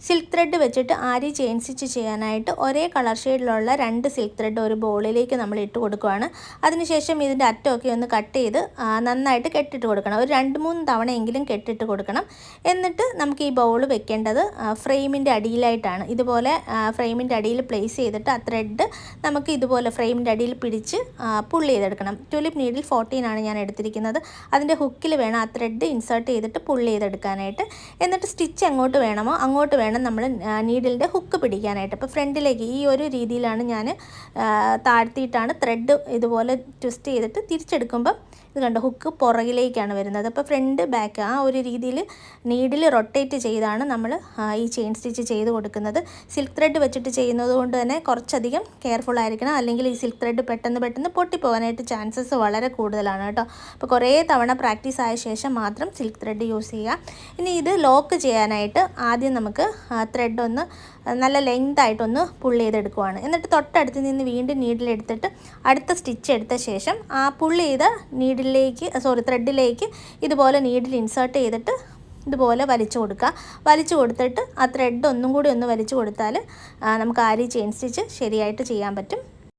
Silk thread വെച്ചിട്ട് ആരി chain stitch ചെയ്യാനായിട്ട് ഒരേ കളർ ഷെയ്ഡിലുള്ള 2 സിൽക്ക് ത്രെഡ് ഒരു ബോളിലേക്ക് നമ്മൾ ഇട്ട് കൊടുക്കുകയാണ്. അതിനുശേഷം ഇതിൻ്റെ അറ്റമൊക്കെ ഒന്ന് കട്ട് ചെയ്ത് നന്നായിട്ട് കെട്ടിട്ട് കൊടുക്കണം. ഒരു 2-3 തവണയെങ്കിലും കെട്ടിട്ട് കൊടുക്കണം. എന്നിട്ട് നമുക്ക് ഈ ബൗൾ വെക്കേണ്ടത് ഫ്രെയിമിൻ്റെ അടിയിലായിട്ടാണ്. ഇതുപോലെ ഫ്രെയിമിൻ്റെ അടിയിൽ പ്ലേസ് ചെയ്തിട്ട് ആ ത്രെഡ് നമുക്ക് ഇതുപോലെ ഫ്രെയിമിൻ്റെ അടിയിൽ പിടിച്ച് പുൾ ചെയ്തെടുക്കണം. ടുലിപ്പ് നീഡിൽ 14 ആണ് ഞാൻ എടുത്തിരിക്കുന്നത്. അതിൻ്റെ ഹുക്കിൽ വേണം ആ ത്രെഡ് ഇൻസേർട്ട് ചെയ്തിട്ട് പുൾ ചെയ്തെടുക്കാനായിട്ട്. എന്നിട്ട് സ്റ്റിച്ച് എങ്ങോട്ട് വേണമോ അങ്ങോട്ട് വേണം നമ്മൾ നീഡിലിൻ്റെ ഹുക്ക് പിടിക്കാനായിട്ട്. അപ്പോൾ ഫ്രണ്ടിലേക്ക് ഈ ഒരു രീതിയിലാണ് ഞാൻ താഴ്ത്തിയിട്ടാണ് ത്രെഡ് ഇതുപോലെ ട്വിസ്റ്റ് ചെയ്തിട്ട് തിരിച്ചെടുക്കുമ്പോൾ ഇത് കണ്ടോ ഹുക്ക് പുറകിലേക്കാണ് വരുന്നത്. അപ്പോൾ ഫ്രണ്ട് ബാക്ക് ആ ഒരു രീതിയിൽ നീഡിൽ റൊട്ടേറ്റ് ചെയ്താണ് നമ്മൾ ഈ ചെയിൻ സ്റ്റിച്ച് ചെയ്ത് കൊടുക്കുന്നത്. സിൽക്ക് ത്രെഡ് വെച്ചിട്ട് ചെയ്യുന്നത് കൊണ്ട് തന്നെ കുറച്ചധികം കെയർഫുൾ ആയിരിക്കണം. അല്ലെങ്കിൽ ഈ സിൽക്ക് ത്രെഡ് പെട്ടെന്ന് പൊട്ടിപ്പോകാനായിട്ട് ചാൻസസ് വളരെ കൂടുതലാണ് കേട്ടോ. അപ്പോൾ കുറേ തവണ പ്രാക്ടീസ് ആയ ശേഷം മാത്രം സിൽക്ക് ത്രെഡ് യൂസ് ചെയ്യുക. ഇനി ഇത് ലോക്ക് ചെയ്യാനായിട്ട് ആദ്യം നമുക്ക് ത്രെഡ് ഒന്ന് നല്ല ലെങ്തായിട്ടൊന്ന് പുൾ ചെയ്തെടുക്കുവാണ്. എന്നിട്ട് തൊട്ടടുത്ത് നിന്ന് വീണ്ടും നീഡിലെടുത്തിട്ട് അടുത്ത സ്റ്റിച്ച് എടുത്ത ശേഷം ആ പുൾ ചെയ്ത ത്രെഡിലേക്ക് ഇതുപോലെ നീഡിൽ ഇൻസേർട്ട് ചെയ്തിട്ട് ഇതുപോലെ വലിച്ചു കൊടുക്കുക. വലിച്ചു കൊടുത്തിട്ട് ആ ത്രെഡ് ഒന്നും കൂടി ഒന്ന് വലിച്ചു കൊടുത്താൽ നമുക്ക് ആരി ചെയിൻ സ്റ്റിച്ച് ശരിയായിട്ട് ചെയ്യാൻ പറ്റും.